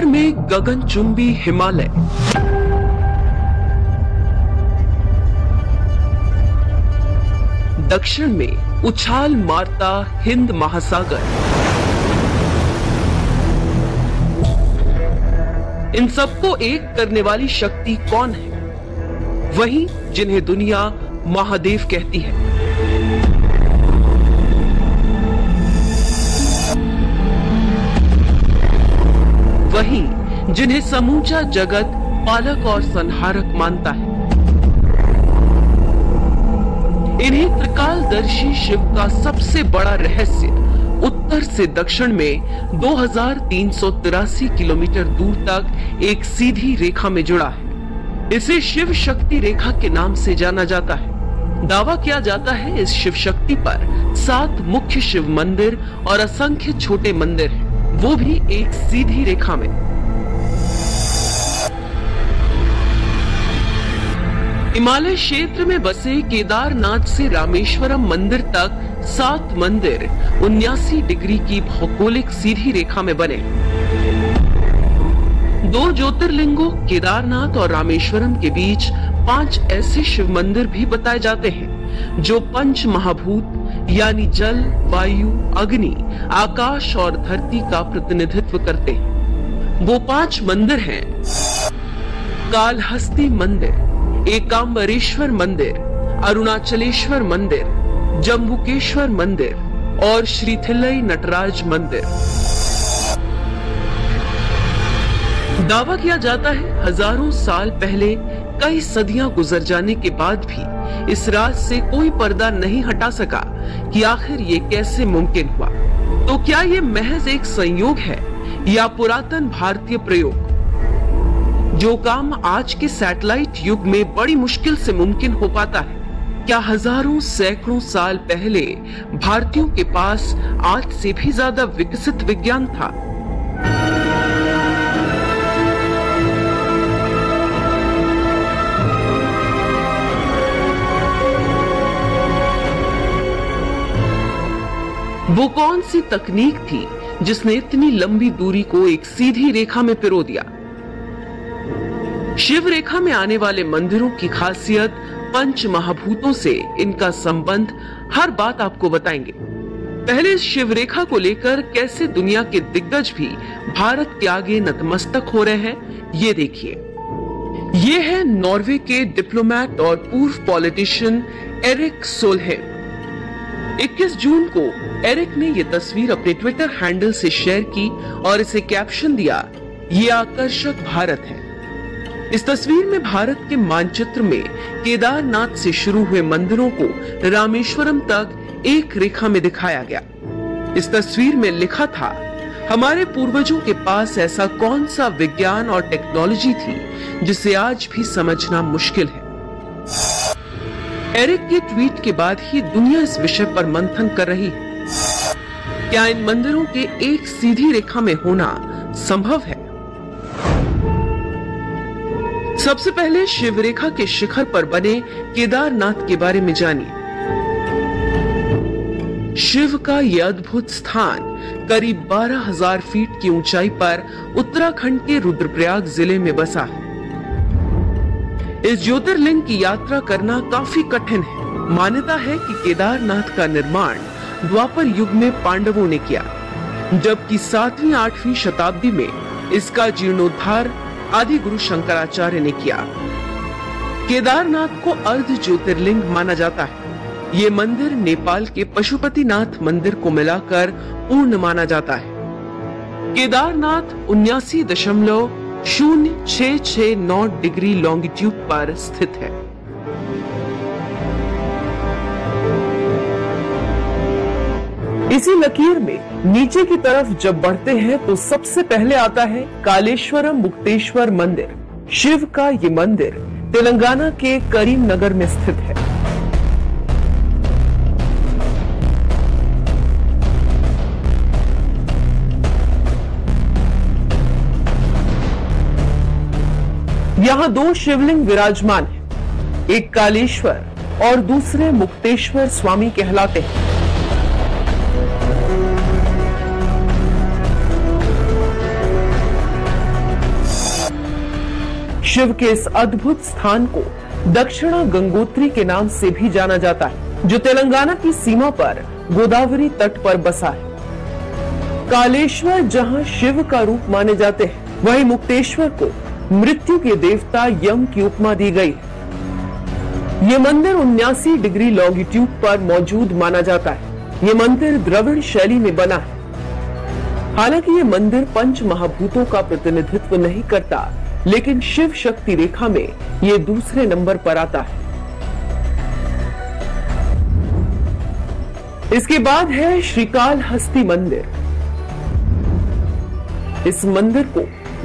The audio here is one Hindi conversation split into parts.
में गगनचुंबी हिमालय, दक्षिण में उछाल मारता हिंद महासागर, इन सबको एक करने वाली शक्ति कौन है? वही जिन्हें दुनिया महादेव कहती है। वही जिन्हें समूचा जगत पालक और संहारक मानता है। इन्हें त्रिकालदर्शी शिव का सबसे बड़ा रहस्य उत्तर से दक्षिण में 2383 किलोमीटर दूर तक एक सीधी रेखा में जुड़ा है। इसे शिव शक्ति रेखा के नाम से जाना जाता है। दावा किया जाता है इस शिव शक्ति पर 7 मुख्य शिव मंदिर और असंख्य छोटे मंदिर हैं, वो भी एक सीधी रेखा में। हिमालय क्षेत्र में बसे केदारनाथ से रामेश्वरम मंदिर तक 7 मंदिर 79 डिग्री की भौगोलिक सीधी रेखा में बने। 2 ज्योतिर्लिंगों केदारनाथ और रामेश्वरम के बीच 5 ऐसे शिव मंदिर भी बताए जाते हैं जो पंच महाभूत यानी जल, वायु, अग्नि, आकाश और धरती का प्रतिनिधित्व करते हैं। वो 5 मंदिर हैं: कालहस्ती मंदिर, एकांबरेश्वर मंदिर, अरुणाचलेश्वर मंदिर, जम्बुकेश्वर मंदिर और श्रीथिल्लई नटराज मंदिर। दावा किया जाता है हजारों साल पहले, कई सदियां गुजर जाने के बाद भी इस राज से कोई पर्दा नहीं हटा सका कि आखिर ये कैसे मुमकिन हुआ। तो क्या ये महज एक संयोग है या पुरातन भारतीय प्रयोग? जो काम आज के सैटेलाइट युग में बड़ी मुश्किल से मुमकिन हो पाता है, क्या हजारों सैकड़ों साल पहले भारतीयों के पास आज से भी ज्यादा विकसित विज्ञान था? वो कौन सी तकनीक थी जिसने इतनी लंबी दूरी को एक सीधी रेखा में पिरो दिया? शिव रेखा में आने वाले मंदिरों की खासियत, पंच महाभूतों से इनका संबंध, हर बात आपको बताएंगे। पहले इस शिव रेखा को लेकर कैसे दुनिया के दिग्गज भी भारत के आगे नतमस्तक हो रहे हैं, ये देखिए। ये है नॉर्वे के डिप्लोमैट और पूर्व पॉलिटिशियन एरिक सोलहेम। 21 जून को एरिक ने ये तस्वीर अपने ट्विटर हैंडल से शेयर की और इसे कैप्शन दिया, ये आकर्षक भारत है। इस तस्वीर में भारत के मानचित्र में केदारनाथ से शुरू हुए मंदिरों को रामेश्वरम तक एक रेखा में दिखाया गया। इस तस्वीर में लिखा था, हमारे पूर्वजों के पास ऐसा कौन सा विज्ञान और टेक्नोलॉजी थी जिसे आज भी समझना मुश्किल है। एरिक के ट्वीट के बाद ही दुनिया इस विषय पर मंथन कर रही है। क्या इन मंदिरों के एक सीधी रेखा में होना संभव है? सबसे पहले शिव रेखा के शिखर पर बने केदारनाथ के बारे में जानिए। शिव का यह अद्भुत स्थान करीब 12,000 फीट की ऊंचाई पर उत्तराखंड के रुद्रप्रयाग जिले में बसा है। इस ज्योतिर्लिंग की यात्रा करना काफी कठिन है। मान्यता है कि केदारनाथ का निर्माण द्वापर युग में पांडवों ने किया, जबकि 7वीं-8वीं शताब्दी में इसका जीर्णोद्धार आदि गुरु शंकराचार्य ने किया। केदारनाथ को अर्ध ज्योतिर्लिंग माना जाता है। ये मंदिर नेपाल के पशुपतिनाथ मंदिर को मिलाकर पूर्ण माना जाता है। केदारनाथ 79.0669 डिग्री लॉन्गिट्यूड पर स्थित है। इसी लकीर में नीचे की तरफ जब बढ़ते हैं तो सबसे पहले आता है कालेश्वरम मुक्तेश्वर मंदिर। शिव का ये मंदिर तेलंगाना के करीमनगर में स्थित है। यहाँ 2 शिवलिंग विराजमान हैं, एक कालेश्वर और दूसरे मुक्तेश्वर स्वामी कहलाते हैं। शिव के इस अद्भुत स्थान को दक्षिणा गंगोत्री के नाम से भी जाना जाता है, जो तेलंगाना की सीमा पर गोदावरी तट पर बसा है। कालेश्वर जहां शिव का रूप माने जाते हैं, वहीं मुक्तेश्वर को मृत्यु के देवता यम की उपमा दी गई है। ये मंदिर 79 डिग्री लॉन्गिट्यूड पर मौजूद माना जाता है। ये मंदिर द्रविड़ शैली में बना है। हालांकि ये मंदिर पंच महाभूतों का प्रतिनिधित्व नहीं करता, लेकिन शिव शक्ति रेखा में ये दूसरे नंबर पर आता है। इसके बाद है श्रीकालहस्ती मंदिर। इस मंदिर को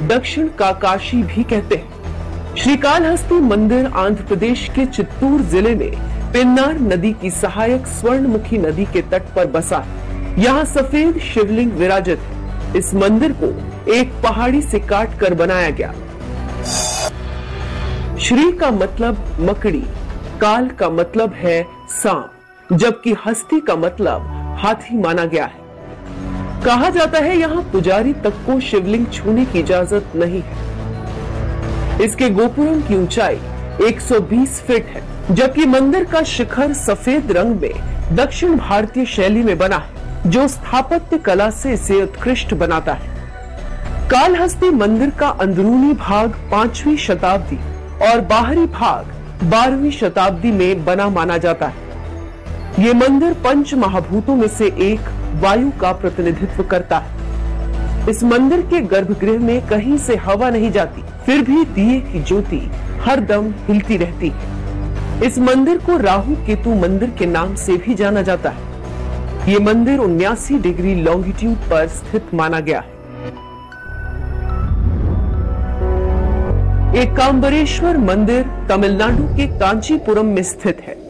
दक्षिण काकाशी भी कहते हैं। श्रीकालहस्ती मंदिर आंध्र प्रदेश के चित्तूर जिले में पेन्नार नदी की सहायक स्वर्णमुखी नदी के तट पर बसा है। यहाँ सफेद शिवलिंग विराजित है। इस मंदिर को एक पहाड़ी से काट कर बनाया गया। श्री का मतलब मकड़ी, काल का मतलब है सांप, जबकि हस्ती का मतलब हाथी माना गया है। कहा जाता है यहाँ पुजारी तक को शिवलिंग छूने की इजाजत नहीं है। इसके गोपुरम की ऊंचाई 120 फीट है, जबकि मंदिर का शिखर सफेद रंग में दक्षिण भारतीय शैली में बना है, जो स्थापत्य कला से इसे उत्कृष्ट बनाता है। कालहस्ती मंदिर का अंदरूनी भाग 5वीं शताब्दी और बाहरी भाग 12वीं शताब्दी में बना माना जाता है। ये मंदिर पंच महाभूतों में से एक वायु का प्रतिनिधित्व करता है। इस मंदिर के गर्भगृह में कहीं से हवा नहीं जाती, फिर भी दिए की ज्योति हरदम हिलती रहती है। इस मंदिर को राहु केतु मंदिर के नाम से भी जाना जाता है। ये मंदिर 79 डिग्री लॉन्गिट्यूड पर स्थित माना गया है। एकांबरेश्वर मंदिर तमिलनाडु के कांचीपुरम में स्थित है।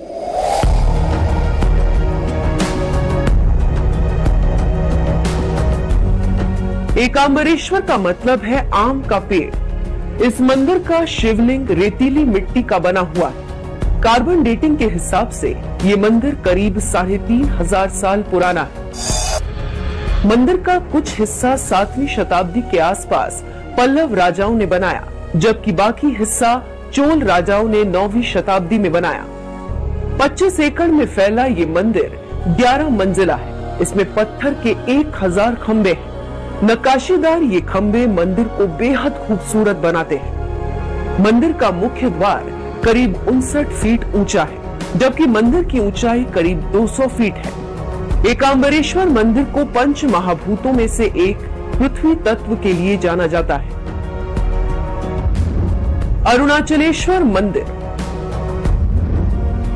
एकांबरेश्वर का मतलब है आम का पेड़। इस मंदिर का शिवलिंग रेतीली मिट्टी का बना हुआ है। कार्बन डेटिंग के हिसाब से ये मंदिर करीब 3500 साल पुराना है। मंदिर का कुछ हिस्सा 7वीं शताब्दी के आसपास पल्लव राजाओं ने बनाया, जबकि बाकी हिस्सा चोल राजाओं ने 9वीं शताब्दी में बनाया। 25 एकड़ में फैला ये मंदिर 11 मंजिला है। इसमें पत्थर के 1000 खंबे हैं। नक्काशीदार ये खंबे मंदिर को बेहद खूबसूरत बनाते हैं। मंदिर का मुख्य द्वार करीब 59 फीट ऊंचा है, जबकि मंदिर की ऊंचाई करीब 200 फीट है। एकांबरेश्वर मंदिर को पंच महाभूतों में से एक पृथ्वी तत्व के लिए जाना जाता है। अरुणाचलेश्वर मंदिर।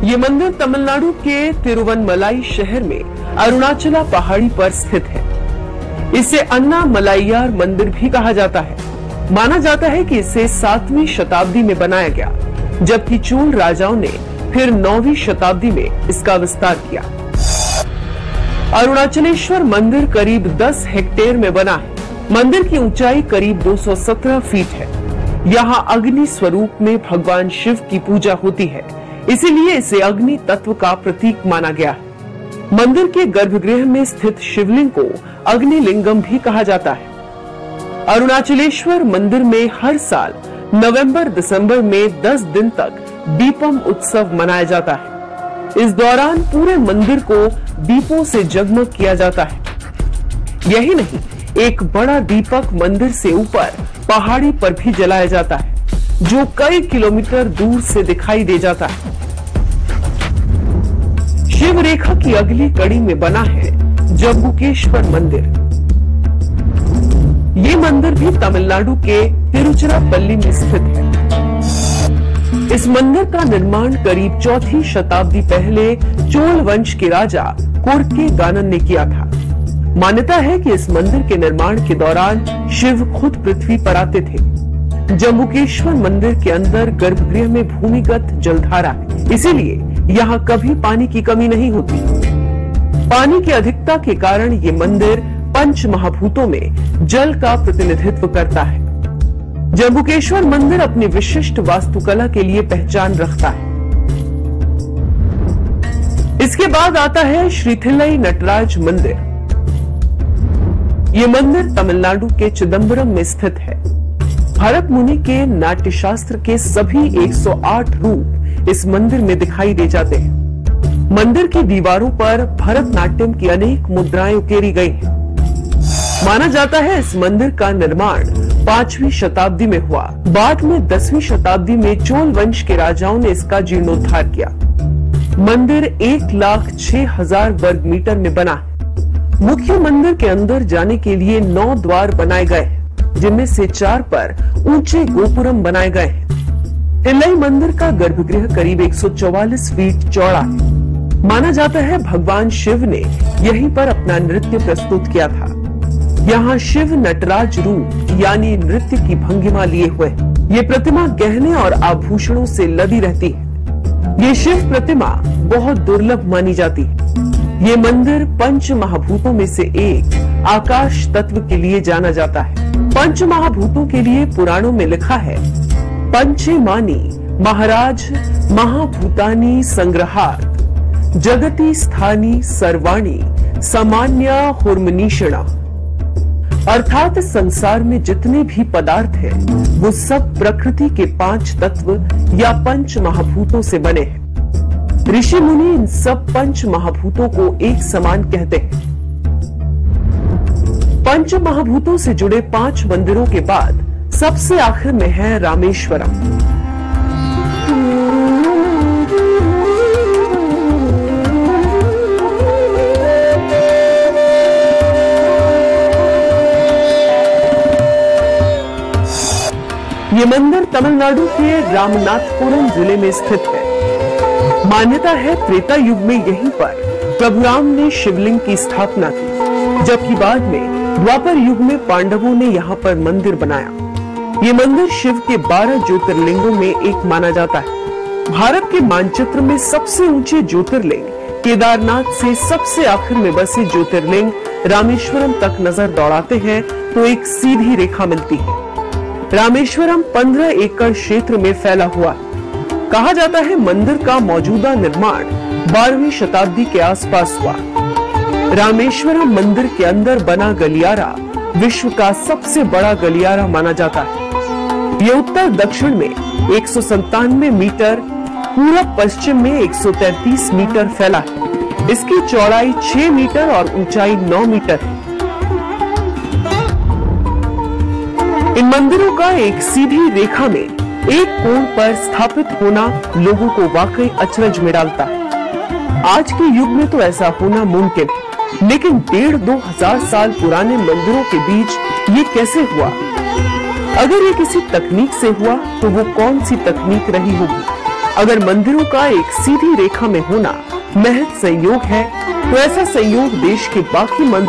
ये मंदिर तमिलनाडु के तिरुवनमलाई शहर में अरुणाचला पहाड़ी पर स्थित है। इसे अन्ना मलाइयार मंदिर भी कहा जाता है। माना जाता है कि इसे 7वीं शताब्दी में बनाया गया, जबकि चोल राजाओं ने फिर 9वीं शताब्दी में इसका विस्तार किया। अरुणाचलेश्वर मंदिर करीब 10 हेक्टेयर में बना है। मंदिर की ऊंचाई करीब 217 फीट है। यहाँ अग्नि स्वरूप में भगवान शिव की पूजा होती है, इसीलिए इसे अग्नि तत्व का प्रतीक माना गया है। मंदिर के गर्भगृह में स्थित शिवलिंग को अग्निलिंगम भी कहा जाता है। अरुणाचलेश्वर मंदिर में हर साल नवंबर-दिसंबर में 10 दिन तक दीपम उत्सव मनाया जाता है। इस दौरान पूरे मंदिर को दीपों से जगमग किया जाता है। यही नहीं, एक बड़ा दीपक मंदिर से ऊपर पहाड़ी पर भी जलाया जाता है, जो कई किलोमीटर दूर से दिखाई दे जाता है। शिव रेखा की अगली कड़ी में बना है जम्बुकेश्वर मंदिर। ये मंदिर भी तमिलनाडु के तिरुचिरापल्ली में स्थित है। इस मंदिर का निर्माण करीब 4वीं शताब्दी पहले चोल वंश के राजा कोरके गानन ने किया था। मान्यता है कि इस मंदिर के निर्माण के दौरान शिव खुद पृथ्वी पर आते थे। जम्बुकेश्वर मंदिर के अंदर गर्भगृह में भूमिगत जलधारा है, इसीलिए यहाँ कभी पानी की कमी नहीं होती। पानी की अधिकता के कारण ये मंदिर पंच महाभूतों में जल का प्रतिनिधित्व करता है। जम्बुकेश्वर मंदिर अपनी विशिष्ट वास्तुकला के लिए पहचान रखता है। इसके बाद आता है श्रीथिल्लई नटराज मंदिर। ये मंदिर तमिलनाडु के चिदंबरम में स्थित है। भरत मुनि के नाट्यशास्त्र के सभी 108 रूप इस मंदिर में दिखाई दे जाते हैं। मंदिर की दीवारों पर भरतनाट्यम की अनेक मुद्राएं उकेरी गई हैं। माना जाता है इस मंदिर का निर्माण 5वीं शताब्दी में हुआ। बाद में 10वीं शताब्दी में चोल वंश के राजाओं ने इसका जीर्णोद्धार किया। मंदिर 1,06,000 वर्ग मीटर में बना है। मुख्य मंदिर के अंदर जाने के लिए 9 द्वार बनाए गए हैं, जिनमें से 4 पर ऊंचे गोपुरम बनाए गए हैं। तिलई मंदिर का गर्भगृह करीब 144 फीट चौड़ा है। माना जाता है भगवान शिव ने यहीं पर अपना नृत्य प्रस्तुत किया था। यहाँ शिव नटराज रूप यानी नृत्य की भंगिमा लिए हुए। ये प्रतिमा गहने और आभूषणों से लदी रहती है। ये शिव प्रतिमा बहुत दुर्लभ मानी जाती है। ये मंदिर पंच महाभूतों में से एक आकाश तत्व के लिए जाना जाता है। पंच महाभूतों के लिए पुराणों में लिखा है, पंचे मानी महाराज महाभूतानी संग्रहात जगति स्थानी सर्वाणी सामान्य हुर्मनीषणा। अर्थात संसार में जितने भी पदार्थ हैं, वो सब प्रकृति के 5 तत्व या पंच महाभूतों से बने हैं। ऋषि मुनि इन सब पंच महाभूतों को एक समान कहते हैं। पंच महाभूतों से जुड़े 5 मंदिरों के बाद सबसे आखिर में है रामेश्वरम। ये मंदिर तमिलनाडु के रामनाथपुरम जिले में स्थित है। मान्यता है त्रेता युग में यहीं पर प्रभु राम ने शिवलिंग की स्थापना की, जबकि बाद में द्वापर युग में पांडवों ने यहाँ पर मंदिर बनाया। ये मंदिर शिव के 12 ज्योतिर्लिंगों में एक माना जाता है। भारत के मानचित्र में सबसे ऊंचे ज्योतिर्लिंग केदारनाथ से सबसे आखिर में बसे ज्योतिर्लिंग रामेश्वरम तक नजर दौड़ाते हैं तो एक सीधी रेखा मिलती है। रामेश्वरम 15 एकड़ क्षेत्र में फैला हुआ है। कहा जाता है मंदिर का मौजूदा निर्माण 12वीं शताब्दी के आसपास हुआ। रामेश्वरम मंदिर के अंदर बना गलियारा विश्व का सबसे बड़ा गलियारा माना जाता है। ये उत्तर दक्षिण में 197 मीटर, पूरब पश्चिम में 133 मीटर फैला है। इसकी चौड़ाई 6 मीटर और ऊंचाई 9 मीटर है। इन मंदिरों का एक सीधी रेखा में एक कोण पर स्थापित होना लोगों को वाकई अचरज में डालता है। आज के युग में तो ऐसा होना मुमकिन है, लेकिन 1,500-2 हजार साल पुराने मंदिरों के बीच ये कैसे हुआ? अगर ये किसी तकनीक से हुआ तो वो कौन सी तकनीक रही होगी? अगर मंदिरों का एक सीधी रेखा में होना महज संयोग है, तो ऐसा संयोग देश के बाकी मंदिर